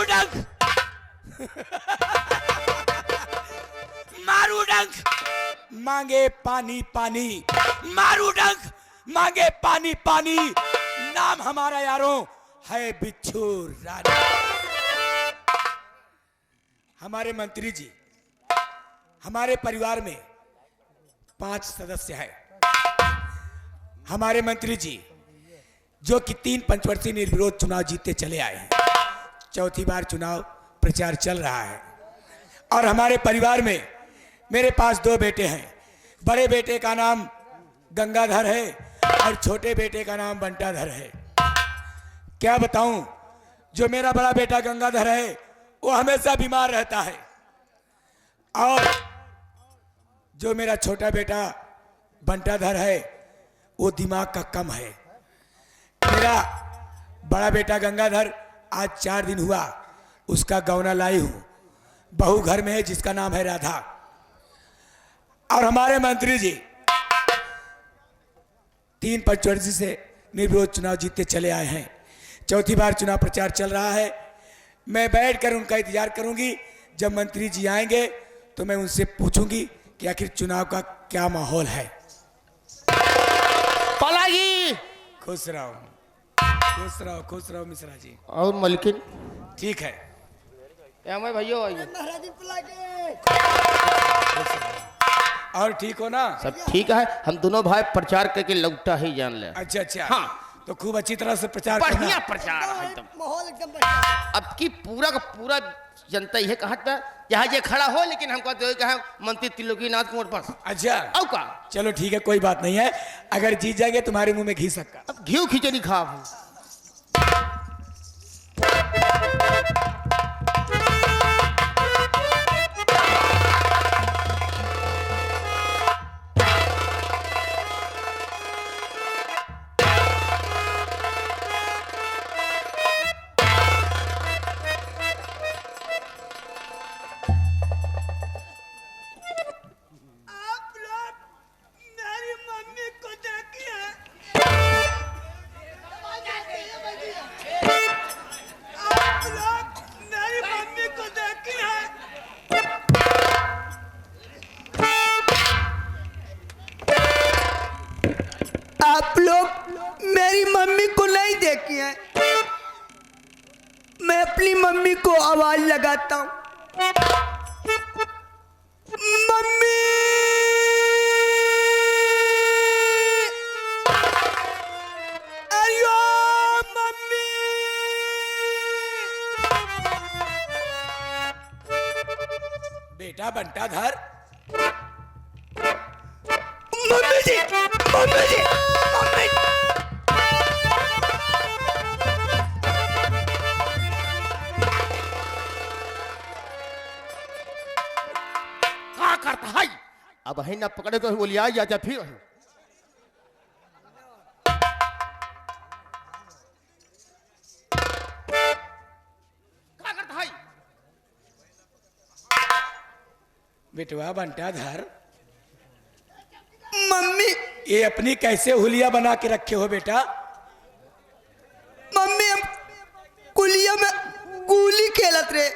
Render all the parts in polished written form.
डंक मारू डंक मांगे पानी पानी, मारू डंक मांगे पानी पानी। नाम हमारा यारों है बिच्छू रानी। हमारे मंत्री जी, हमारे परिवार में 5 सदस्य हैं। हमारे मंत्री जी जो कि 3 पंचवर्षीय निर्विरोध चुनाव जीतते चले आए हैं, चौथी बार चुनाव प्रचार चल रहा है। और हमारे परिवार में मेरे पास 2 बेटे हैं। बड़े बेटे का नाम गंगाधर है और छोटे बेटे का नाम बंटाधर है। क्या बताऊं, जो मेरा बड़ा बेटा गंगाधर है वो हमेशा बीमार रहता है, और जो मेरा छोटा बेटा बंटाधर है वो दिमाग का कम है। मेरा बड़ा बेटा गंगाधर आज 4 दिन हुआ उसका गौना लाई हूं। बहू घर में है जिसका नाम है राधा। और हमारे मंत्री जी 3 पंचवर्षीय से निर्विरोध चुनाव जीतते चले आए हैं। चौथी बार चुनाव प्रचार चल रहा है। मैं बैठकर उनका इंतजार करूंगी। जब मंत्री जी आएंगे तो मैं उनसे पूछूंगी कि आखिर चुनाव का क्या माहौल है। पलागी खुश रहो, खुश रहो, खुश रहो मिश्रा जी। और मलकिन ठीक है मैं भैया आइए। और ठीक हो ना? सब ठीक है। हम दोनों भाई प्रचार करके लौटा ही जान ले। अच्छा अच्छा, हाँ तो खूब अच्छी तरह से प्रचार बढ़िया प्रचार है एकदम। माहौल एकदम बढ़िया। अब की पूरा का पूरा जनता यह कहा था यहाँ ये खड़ा हो, लेकिन हमको तो कहा मंत्री त्रिलोकीनाथ कुंवर पास। अच्छा अब का चलो ठीक है, कोई बात नहीं है। अगर जीत जाएंगे तुम्हारे मुंह में घी सक्का। अब घी खिचड़ी खा। आप लोग मेरी मम्मी को नहीं देखी है। मैं अपनी मम्मी को आवाज लगाता हूँ, मम्मी। अयो मम्मी। बेटा बंटाधर, मम्मी जी, मम्मी जी, मम्मी। क्या करता है? अब है ना पकड़े तो बोलिए आ जा फिर। क्या करता है? बेटवा बंटाधर, मम्मी, ये अपनी कैसे हुलिया बना के रखे हो बेटा? मम्मी हम कुलिया में गोली खेलत रे।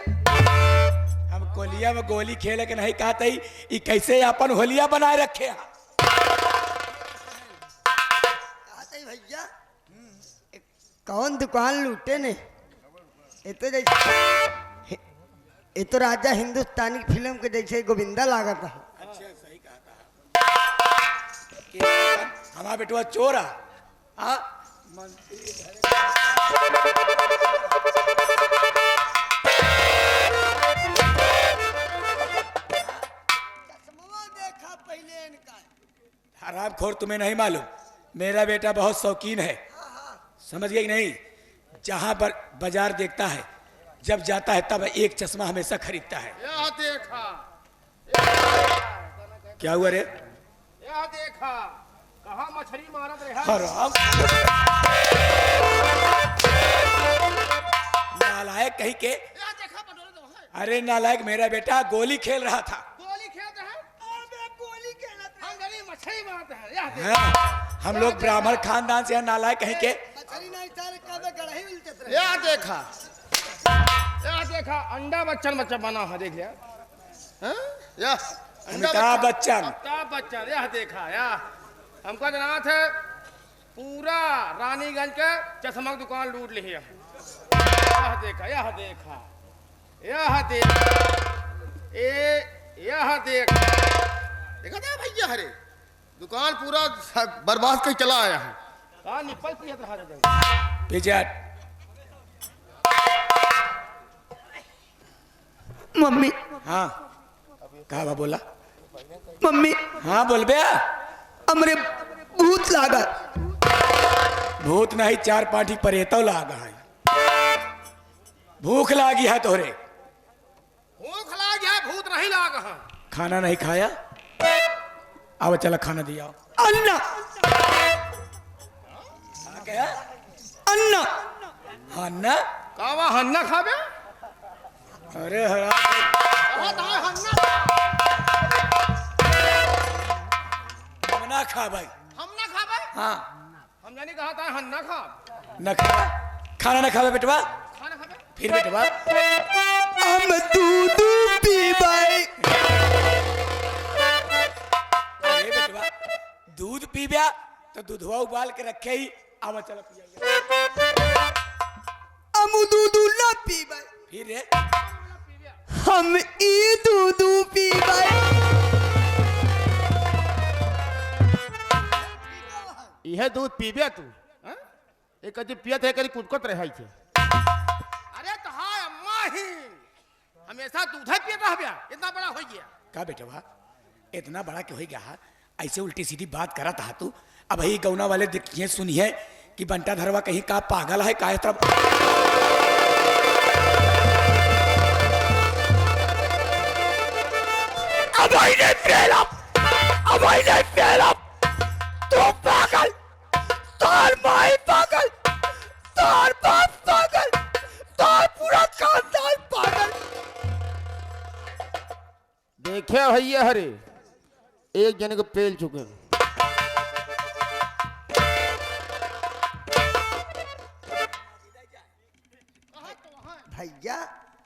हम कोलिया में गोली खेले के नहीं कहते ही, ये कैसे अपन होलिया बनाए रखे हैं? भैया कौन दुकान लूटे ने? ये तो राजा हिंदुस्तानी फिल्म के जैसे गोविंदा लागा था। अच्छा सही कहा था। हमारा बेटवा चोर आ देखा पहले इनका। हरामखोर, तुम्हें नहीं मालूम मेरा बेटा बहुत शौकीन है, समझ गए कि नहीं? जहां पर बाजार देखता है, जब जाता है तब एक चश्मा हमेशा खरीदता है। यह देखा, क्या हुआ रे? यह देखा, कहाँ मछली मारत रहा। हराम नालायक कहीं के। यह देखा बटोरे तो है। अरे नालायक, मेरा बेटा गोली खेल रहा था। गोली खेलता है। गोली खेलत हम गरीब मछली मारते हैं। यह देखा, हाँ, हम लोग ब्राह्मण खानदान से हैं, नालायक कहीं के। मछली नहीं सारे काबे गड़ही मिलते थे। यह देखा। यह देखा अंडा बच्चन बच्चा बना है, देख लिया। हाँ? यह अमिताभ बच्चन। अमिताभ बच्चन, यह देखा यह हमका जनात है पूरा रानीगंज के चश्मा की दुकान लूट ली है। यह देखा यह देखा यह देखा यह देखा देखा था भैया, हरे दुकान पूरा बर्बाद कर चला आया है। कहाँ निपल पिया था पिजट। मम्मी हाँ कहा बा बोला? मम्मी हाँ बोल बे। हमरे भूत लागा। भूत नहीं, चार पाठी परेतो लागा है। भूख लागी है तोहरे? भूख लाग है, भूत नहीं लाग है। खाना नहीं खाया? अब चला खाना दिया। अन्ना क्या? अन्ना हन्ना? कावा हन्ना खाबे? अरे हरा ना खा भाई। हम ना खाबे? हाँ हम जानी कहा था हन्ना खा। न खा, खाना न खावे बेटवा। खाना खाबे? फिर बेटवा हम दूध पीबाई। अरे बेटवा दूध पी ब्या तो दूधवा उबाल के रखे ही। आवा चला पिया। हम दूध ना पीबाई। फिर रे हम ई दूध पीबाई। यह दूध पीबे तू? हाँ? एक कदी पियत है, कदी कुटकुट रहे थे। अरे तो हाँ अम्मा ही हमेशा दूध ही पियत रह, इतना बड़ा हो गया। का बेटवा इतना बड़ा क्यों हो गया? ऐसे उल्टी सीधी बात करा था तू। अब ही गौना वाले देखिए सुनिए कि बंटा धरवा कहीं का पागल है का तब। अब आई नहीं फेल अब आई नहीं फेल तू पागल, तार माई पागल, तार बाप पागल, तार पूरा खानदान पागल। देखे भैया हरे एक जने को पेल चुके। भैया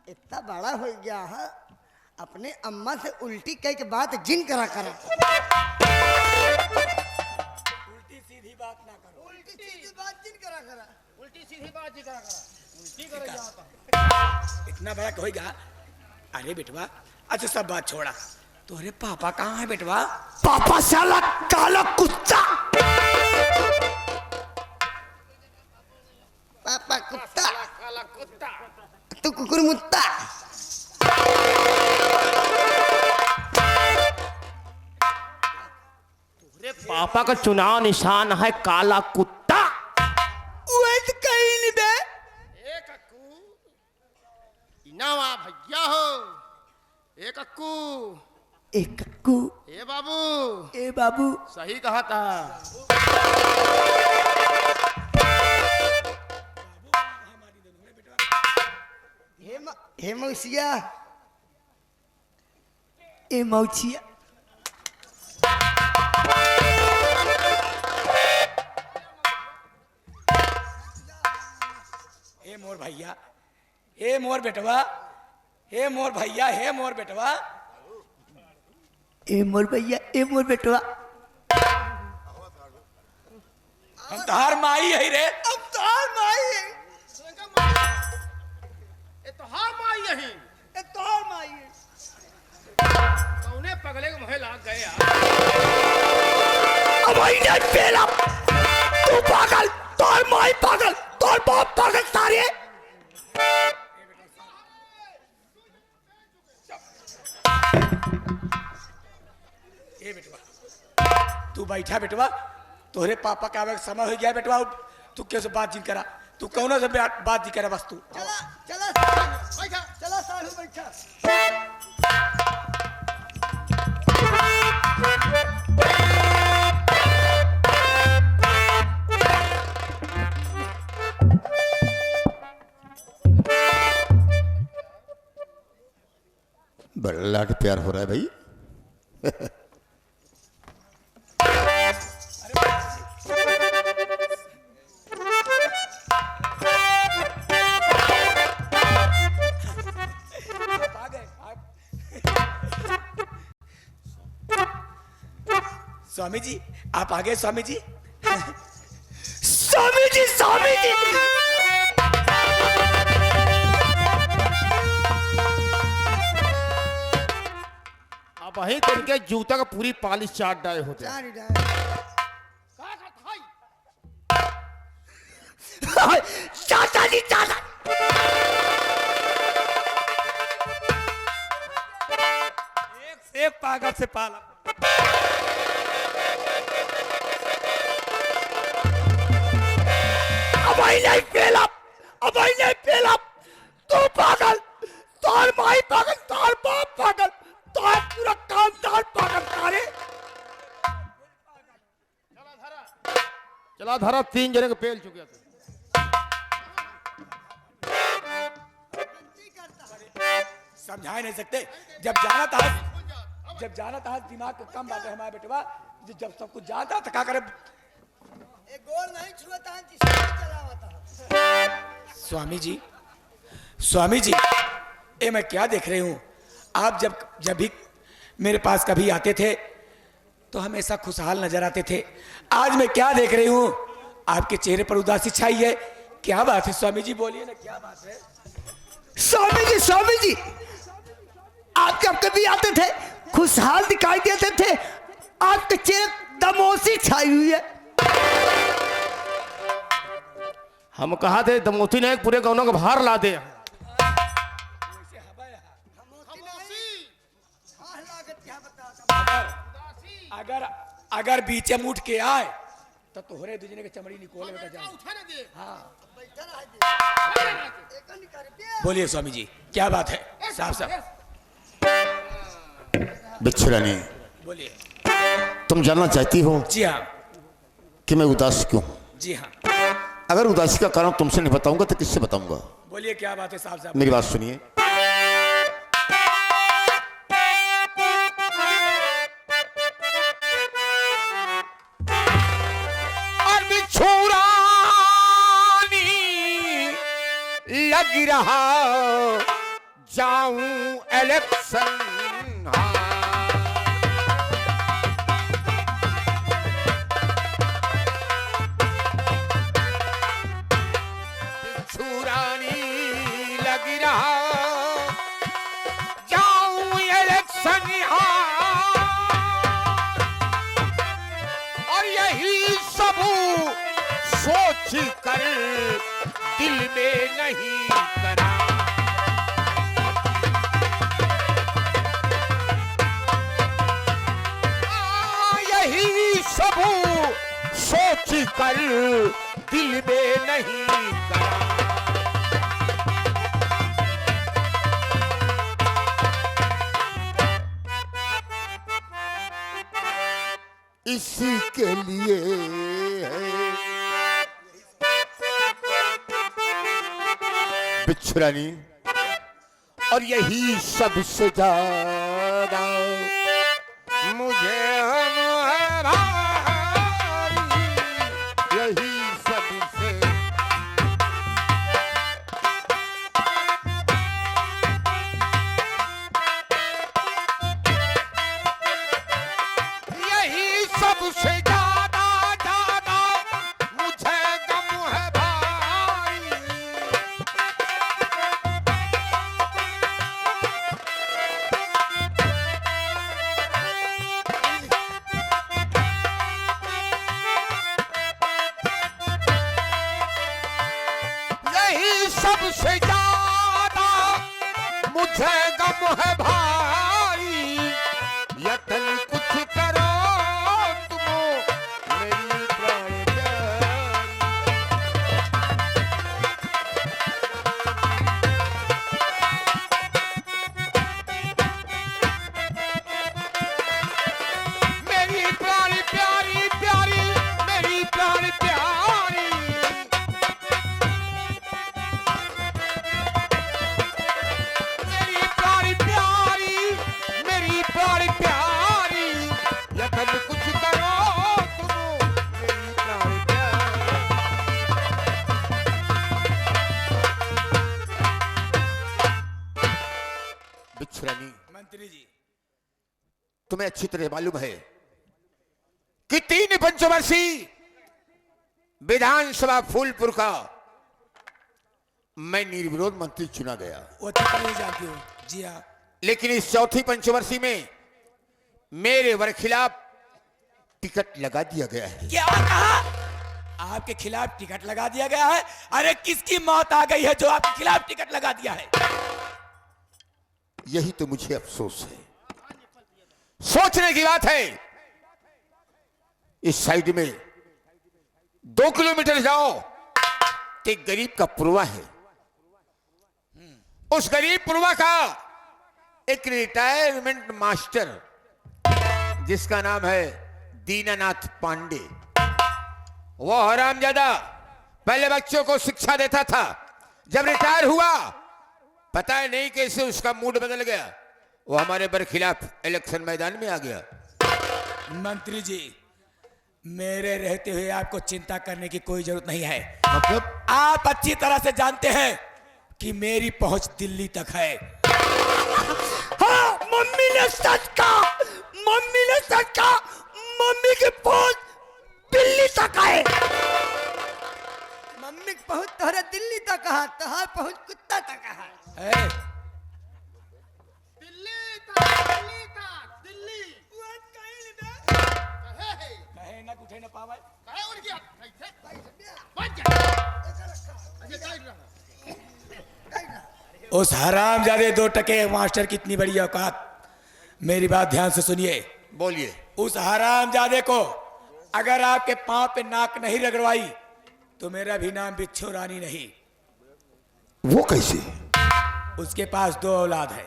इतना बड़ा हो गया है, अपने अम्मा से उल्टी कह के बात जिन करा करा। उल्टी सीधी बात ना करो। उल्टी सीधी बात जिन करा करा। उल्टी सीधी बात जी करा उल्टी कर जाता। इतना बड़ा होगा? अरे बेटवा अच्छा सब बात छोड़ा, तोरे पापा कहाँ है बेटवा? पापा साला काला कुत्ता। पापा कुत्ता, काला कुत्ता, तू कुकुर मुत्ता। पापा का चुनाव निशान है काला कुत्ता। वैसे कहीं नहीं बे। एक अक्कू इनावा भैया हो। एक अक्कू एक कक्कू ए बाबू, ए बाबू। सही कहा था। हे मौसिया, ए मौसिया। हे मोर भैया, हे मोर बेटवा, हे मोर भैया, हे मोर बेटवा, ए मोर भैया, ए मोर बेटवा। हम तहार माई है रे। अब तोहार माई है। ए तो हार माई यही ए तोहार माई है। कौने पगले के मुहे लाग गए यार। अब आई नहीं फेला तू पागल, तोर माई पागल, तोर बाप पागल सारे। ए बेटवा तू बैठा बेटवा, तोहरे पापा का आवे समय हो गया बेटवा। तू कैसे बात जिन करा? तू कौन से बात जी करा? बस तू चला चला बैठा, चला सालू बैठा। बड़ा लाड प्यार हो रहा है भाई। स्वामी जी आप आ गए स्वामी जी। स्वामी जी स्वामी जी अब वही करके जूता का पूरी पालिश चाट डाले होते हैं। चार डाल। चाचा जी चाचा एक पागल से पाला। अब नहीं पेला तू पागल तोर भाई पागल तोर बाप पागल तोर पूरा खानदान पागल तारे। चला धारा 3 जने के पेल चुके थे। समझा नहीं सकते जब जाना था दिमाग का कम बात है हमारे बेटवा। जब सब कुछ जानता था क्या करे। एक गोल नहीं छुआता जिससे चलावता। स्वामी जी ये मैं क्या देख रही हूँ। आप जब भी मेरे पास कभी आते थे तो हमेशा खुशहाल नजर आते थे। आज मैं क्या देख रही हूँ आपके चेहरे पर उदासी छाई है। क्या बात है स्वामी जी बोलिए ना क्या बात है। स्वामी जी आप जब कभी आते थे खुशहाल दिखाई देते थे। आपके चेहरे दमोसी छाई हुई है। हम कहा थे दमोती ने पूरे गौनों का भार ला दे। अगर बीचे मुठ के आए तो तोहरे दूजने के चमड़ी निकोल बेटा जाए। हाँ बोलिए स्वामी जी क्या बात है। साफ साफ बिच्छू रानी बोलिए। तुम जानना चाहती हो जी हाँ कि मैं उदास क्यों? जी हाँ अगर उदासी का कारण तुमसे नहीं बताऊंगा तो किससे बताऊंगा? बोलिए क्या बात है साहब साहब। मेरी बात सुनिए। और बिछुरानी लग रहा जाऊं इलेक्शन। कर दिल में नहीं करा। यही सब सोच कर दिल में नहीं करा। इसी के लिए बिच्छू रानी और यही सबसे ज्यादा मुझे हम है भाई। यही सबसे यही सबसे ज्यादा ज्यादा मुझे गम है भाई। सबसे ज्यादा मुझे गम है भाई। यतन कुछ करो तुम मेरी प्राण मेरी प्राण प्यारी प्यारी मेरी प्राण प्यारी। कुछ करो तुम मेरी प्राण बिच्छू रानी मंत्री जी तुम्हें अच्छी तरह मालूम है कि 3 पंचवर्षीय विधानसभा फूलपुर का मैं निर्विरोध मंत्री चुना गया। वो ठीक नहीं जानती हूँ। जी हाँ। लेकिन इस चौथी पंचवर्षीय में मेरे वर खिलाफ टिकट लगा दिया गया है। क्या कहा? आपके खिलाफ टिकट लगा दिया गया है? अरे किसकी मौत आ गई है जो आपके खिलाफ टिकट लगा दिया है? यही तो मुझे अफसोस है। सोचने की बात है। इस साइड में 2 किलोमीटर जाओ तो एक गरीब का पुरवा है। उस गरीब पुरवा का एक रिटायरमेंट मास्टर जिसका नाम है दीनानाथ पांडे, वो हरामजादा पहले बच्चों को शिक्षा देता था। जब रिटायर हुआ पता नहीं कैसे उसका मूड बदल गया, वो हमारे पर खिलाफ इलेक्शन मैदान में आ गया। मंत्री जी, मेरे रहते हुए आपको चिंता करने की कोई जरूरत नहीं है। मतलब आप अच्छी तरह से जानते हैं कि मेरी पहुंच दिल्ली तक है। हाँ, मम्मी ने सच कहा, मम्मी ने सच कहा, मम्मी की पहुंच दिल्ली तक है। मम्मी की पहुंच तोहरे दिल्ली तक कहा, तोहार पहुंच कुत्ता तक है। ए, दिल्ली तक दिल्ली कहे ना कुछ ना पावे। कहे उनकी बच जा। अच्छा काट रहा। उस हरामजादे 2 टके मास्टर की इतनी बड़ी औकात। मेरी बात ध्यान से सुनिए। बोलिए। उस हरामजादे को अगर आपके पांव पे नाक नहीं रगड़वाई तो मेरा भी नाम बिच्छू रानी नहीं। वो कैसे? उसके पास 2 औलाद है।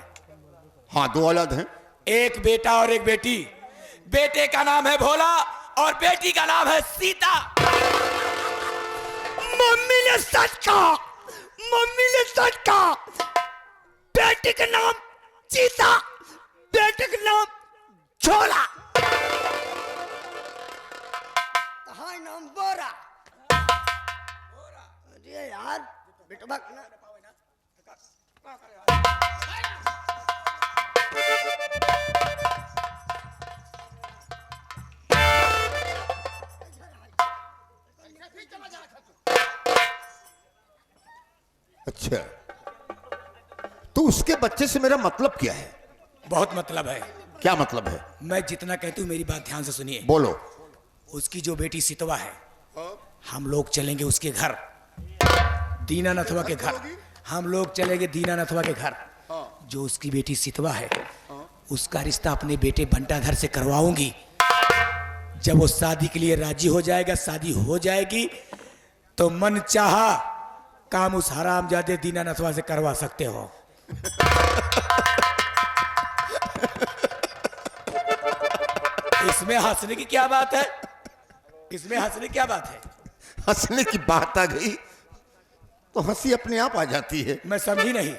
हाँ, 2 औलाद हैं। एक बेटा और एक बेटी। बेटे का नाम है भोला और बेटी का नाम है सीता। मम्मी ने सच कहा, मम्मी ने सच कहा। बेटे का नाम सीता, बेटे का नाम झोला, तहार नाम बोरा। अरे यार बेटवा अच्छा, तो उसके बच्चे से मेरा मतलब क्या है? बहुत मतलब है। क्या मतलब है? मैं जितना कहती हूँ मेरी बात ध्यान से सुनिए। बोलो। उसकी जो बेटी सितवा है, हम लोग चलेंगे उसके घर, दीनानाथवा के घर। हम लोग चलेंगे दीनानाथवा के घर। जो उसकी बेटी सितवा है उसका रिश्ता अपने बेटे बंटाधर से करवाऊंगी। जब वो शादी के लिए राजी हो जाएगा, शादी हो जाएगी तो मन चाहा काम उस हरामजादे दीनानाथवा से करवा सकते हो। इसमें हंसने की क्या बात है? इसमें हंसने की क्या बात है? हंसने की बात आ गई तो हंसी अपने आप आ जाती है। मैं समझी नहीं।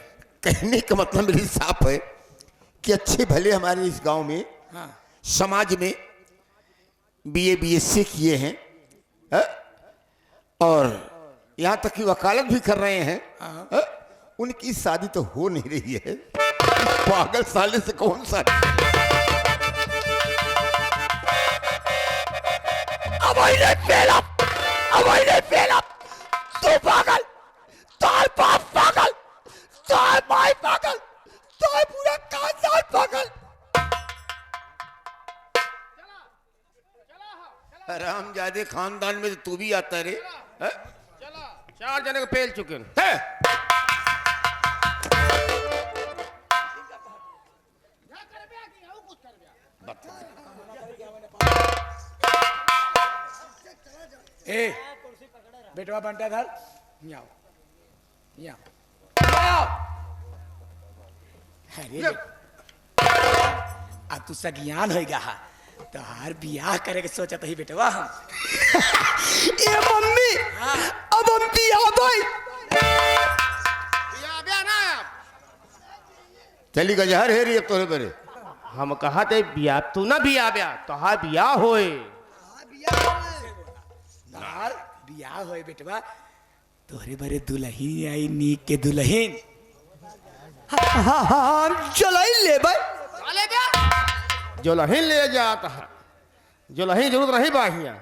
कहने का मतलब मेरी साफ है कि अच्छे भले हमारे इस गांव में, हाँ। समाज में BA BSc किए हैं, और यहां तक कि वकालत भी कर रहे हैं, उनकी शादी तो हो नहीं रही है। पागल साले से कौन सा? तू पागल, तार बाप पागल, तार माई पागल, तार पूरा खानदान पागल। हरामजादे खानदान में तो तू भी आता रे। चला 4 जने को पेल चुके हैं। ए बेटवा बंटाधर, यहाँ आओ, यहाँ आओ। अरे अब तू सज्ञान हो गया तो हार बियाह करे के सोचा ही बेटवा हम। ये मम्मी, अब हम बियाह भाई। बिया ना चली गजहर है रे तोरे बरे। हम कहा थे बिया तू ना बिया तो हाँ बिया होए। हार बियाह होए बेटवा, तोहरे बरे दुल्हन आई नीक के दुल्हन। हम चलाई ले भाई। जो लहिन ले जाता है जुलही जरूरत रही बाहिया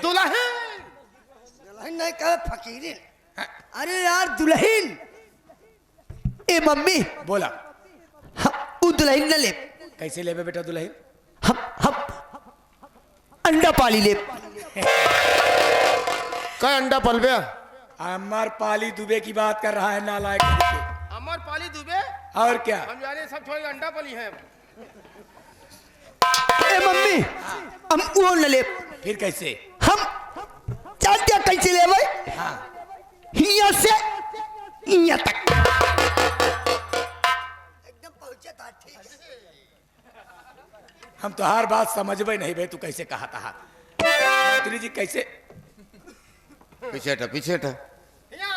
दुल्हन दुल्हन नहीं कहे फकीरी। अरे यार दुल्हन। ए मम्मी बोला वो दुल्हन न ले। कैसे ले बेटा दुल्हन? हम अंडा पाली ले। क्या अंडा पलबे? अमर पाली दुबे की बात कर रहा है नालायक। अमर पाली दुबे? और क्या? हम जाने सब छोड़ अंडा पली है। ए मम्मी हम वो न ले। फिर कैसे? हम चाचा कैसे ले भाई? हाँ हिया से हिया तक एकदम पहुंचे था। ठीक हम तो हर बात समझबे नहीं भाई, तू कैसे कहा था? मंत्री जी कैसे? पीछे हटा, पीछे हटा। हिया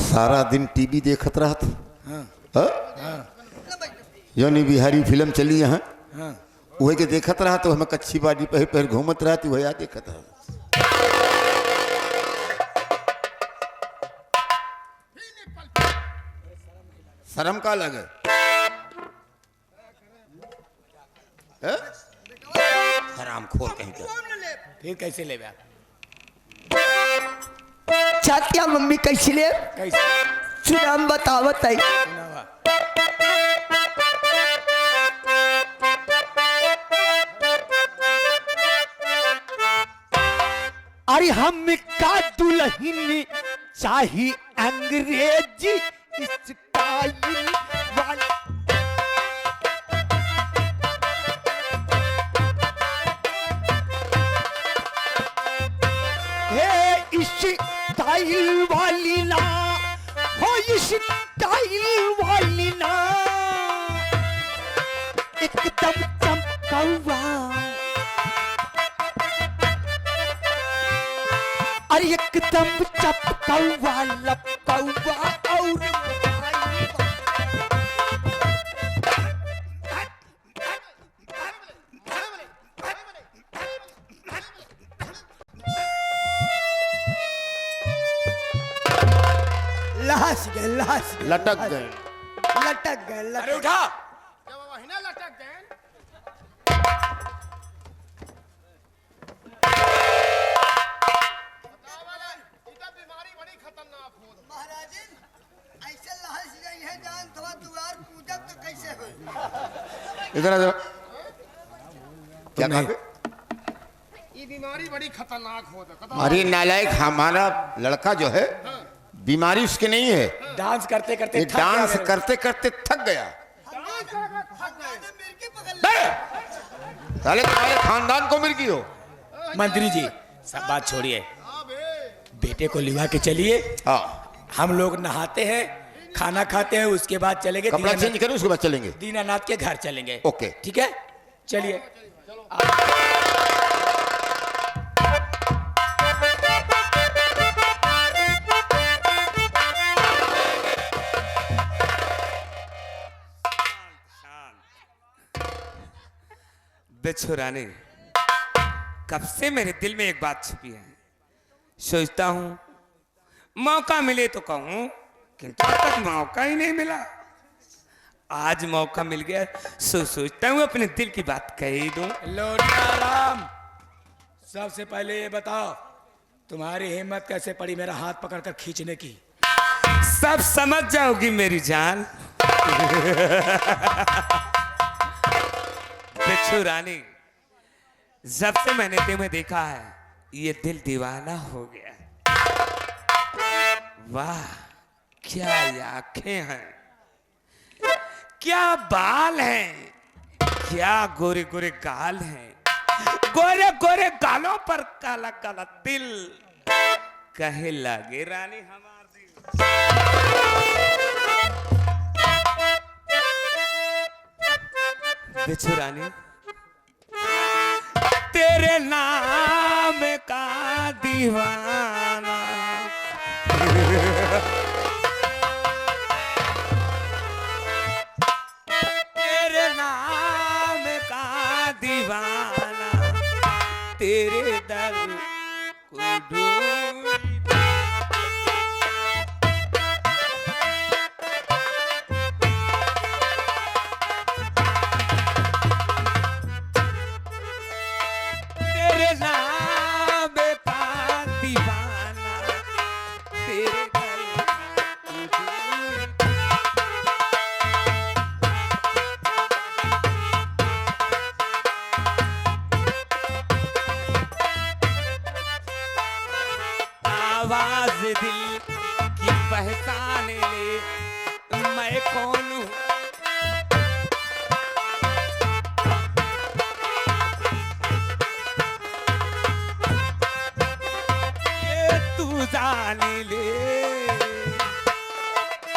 सारा दिन टीवी देखत रहा था। हाँ? योनी बिहारी फिल्म चली यहाँ, हाँ वही के देखत रहा तो हमें कच्ची बाड़ी पहर पहर घूमत रहा तो वही आ देखत रहा। शर्म का लगे? हराम खोर कहीं का। फिर कैसे ले बे? चाचा मम्मी कैसे ले? कैसे सुनाम बतावत है। सुनावा? अरे हम का दुल्हन चाही अंग्रेजी स्टाइल वाली। हे स्टाइल वाली ना हो, स्टाइल वाली ना एकदम चमकौआ। अरे एकदम चपकौआ लपकौआ और लाश गए, लाश गए, लटक गए। लटक गए, अरे लटक। उठा। लटक गए। बीमारी बड़ी खतरनाक हो। महाराजन ऐसे लाश गई है जान थोड़ा दुआर पूजब तो कैसे हो? इधर आ जाओ। क्या कहा? ये बीमारी बड़ी खतरनाक हो। अरे नालायक, हमारा लड़का जो है बीमारी उसके नहीं है, डांस करते करते ये थक गया डांस मेरे। करते करते थक गया। साले तुम्हारे खानदान को मिर्गी हो। मंत्री जी सब बात छोड़िए, बेटे को लिवा के चलिए। हाँ, हम लोग नहाते हैं, खाना खाते हैं, उसके बाद चलेंगे कपड़ा चेंज करें उसके बाद चलेंगे। दीनानाथ के घर चलेंगे। ओके। ठीक है चलिए। बिच्छू रानी, कब से मेरे दिल में एक बात छिपी है। सोचता हूं मौका मिले तो कहूं, किंतु अब तक मौका ही नहीं मिला। आज मौका मिल गया, सोचता हूं अपने दिल की बात कह ही दूं। लोनियाराम, सबसे पहले ये बताओ तुम्हारी हिम्मत कैसे पड़ी मेरा हाथ पकड़कर खींचने की? सब समझ जाओगी मेरी जान। बिच्छू रानी, जब से मैंने तुम्हें देखा है ये दिल दीवाना हो गया है। वाह क्या ये आंखें हैं, क्या बाल हैं, क्या गोरे गोरे गाल हैं, गोरे गोरे गालों पर काला काला तिल। कहे लगे रानी हमार दिल। बिच्छू रानी, तेरे नाम का दीवाना तेरे नाम का दीवाना, तेरे दर को ढूंढ। आवाज दिल की पहचान ले मैं कौन हूँ। ये तू जान ले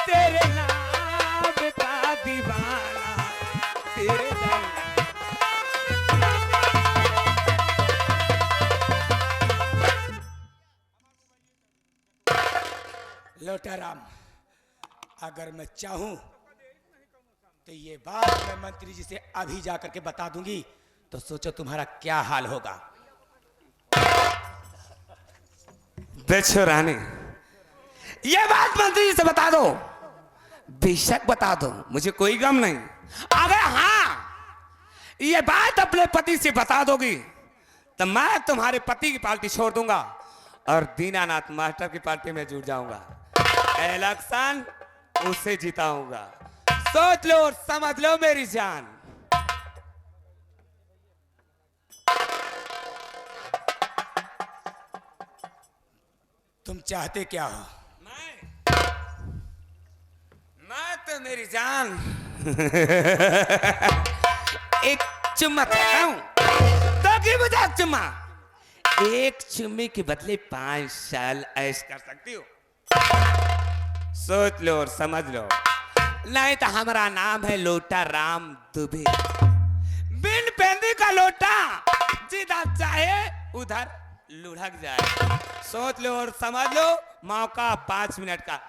तेरे नाम का दीवाना तेरे नाम। लोटाराम, अगर मैं चाहूं तो ये बात मैं मंत्री जी से अभी जाकर के बता दूंगी, तो सोचो तुम्हारा क्या हाल होगा। बेचो रानी, ये बात मंत्री जी से बता दो, बेशक बता दो, मुझे कोई गम नहीं। अगर हाँ ये बात अपने पति से बता दोगी तो मैं तुम्हारे पति की पार्टी छोड़ दूंगा और दीनानाथ मास्टर की पार्टी में जुड़ जाऊंगा। इलेक्शन उसे जिताऊंगा, सोच लो और समझ लो मेरी जान। तुम चाहते क्या हो? मैं तो मेरी जान एक चुम्मा चाहता हूं, तो की मुझे चुम्मा, एक चुम्मे के बदले 5 साल ऐश कर सकती हो। सोच लो और समझ लो, नहीं तो हमारा नाम है लोटा राम दुबे, बिन पेंदी का लोटा, जिधर चाहे उधर लुढ़क जाए। सोच लो और समझ लो, मौका 5 मिनट का।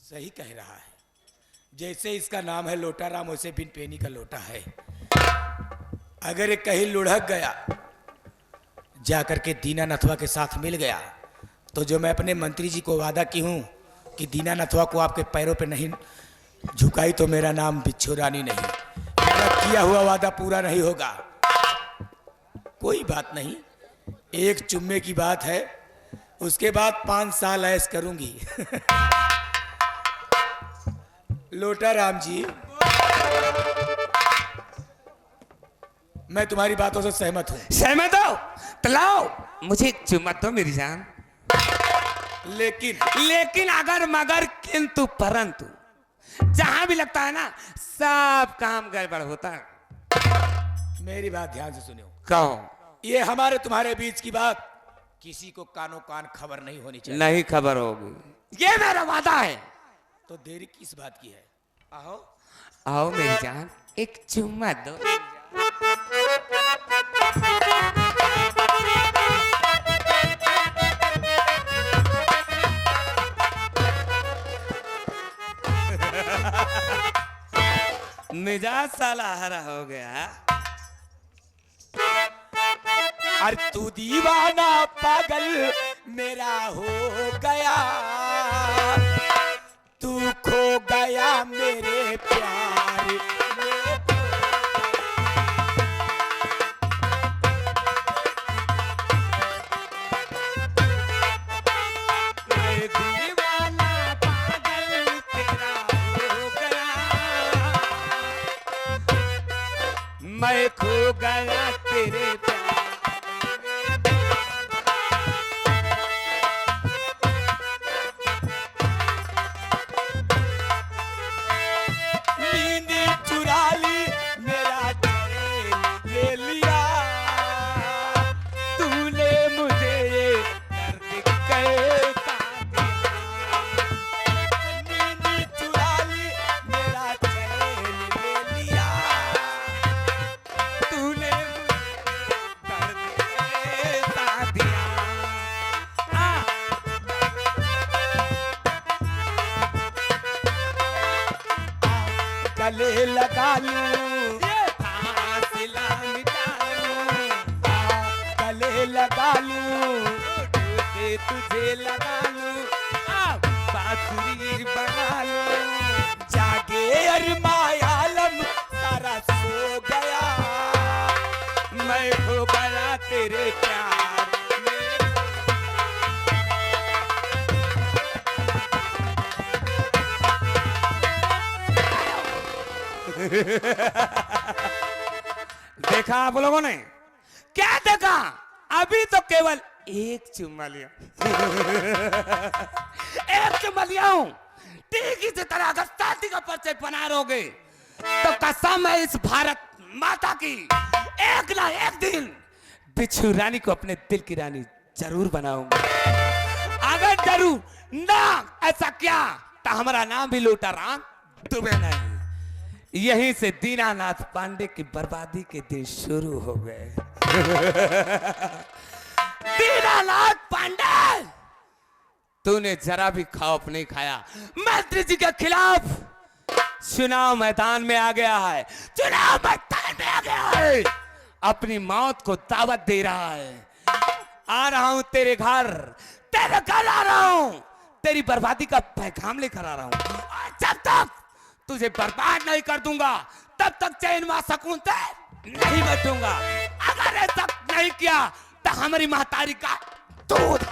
सही कह रहा है, जैसे इसका नाम है लोटाराम वैसे बिन पेनी का लोटा है। अगर ये कहीं लुढ़क गया, जाकर के दीनानाथवा के साथ मिल गया, तो जो मैं अपने मंत्री जी को वादा की हूं कि दीनानाथवा को आपके पैरों पे नहीं झुकाई तो मेरा नाम बिच्छू रानी नहीं, मेरा किया हुआ वादा पूरा नहीं होगा। कोई बात नहीं, एक चुम्मे की बात है, उसके बाद 5 साल ऐश करूंगी। लोटाराम जी, मैं तुम्हारी बातों से सहमत हूं, सहमत हो तो लाओ मुझे एक चुम्मा दो मेरी जान। लेकिन अगर मगर किंतु परंतु जहां भी लगता है ना सब काम गड़बड़ होता है। मेरी बात ध्यान से सुनियो। कहो। ये हमारे तुम्हारे बीच की बात किसी को कानो कान खबर नहीं होनी चाहिए। नहीं खबर होगी, ये मेरा वादा है। तो देरी किस बात की है? आओ आओ मेरी जान, एक चुम्मा दो। मिजाज साला हरा हो गया। अरे तू दीवाना पागल मेरा हो गया, तू खो गया मेरे प्यार में। मैं दीवाना पागल तेरा हो गया, मैं खो गया तेरे प्यार। नींद चुरा ली मेरा चैन ले लिया, तूने मुझे ये दर्द कैसा दिया। नींद चुरा ली मेरा चैन ले लिया, तूने मुझे दर्द कैसा दिया। गले लगा लूं, ये फासला मिटा लूं, गले लगा लूं, से तुझे लगा लूं, बांसुरी बना लूं। जागे अरमायालम सारा सो गया, मैं खो गया तेरे प्यार में। देखा आप लोगों ने? क्या देखा? अभी तो केवल एक चुम्मा लिया। एक चुम्मा लिया हूं, ठीक इसी तरह अगर शादी का परिचय बना रहोगे तो कसम है इस भारत माता की, एक ना एक दिन बिच्छू रानी को अपने दिल की रानी जरूर बनाऊंगा। अगर जरूर ना ऐसा क्या तो हमारा नाम भी लूटा राम दुबे नहीं। यहीं से दीनानाथ पांडे की बर्बादी के दिन शुरू हो गए। दीनानाथ पांडे, तूने जरा भी खौफ नहीं खाया, मंत्री जी के खिलाफ चुनाव मैदान में आ गया है, चुनाव मैदान में आ गया है, अपनी मौत को दावत दे रहा है। आ रहा हूं तेरे घर आ रहा हूं, तेरी बर्बादी का पैगाम लेकर आ रहा हूं। और जब तक तुझे बर्बाद नहीं कर दूंगा तब तक चैन व सुकून से नहीं बैठूंगा। अगर ऐसा नहीं किया तो हमारी महतारी का दूध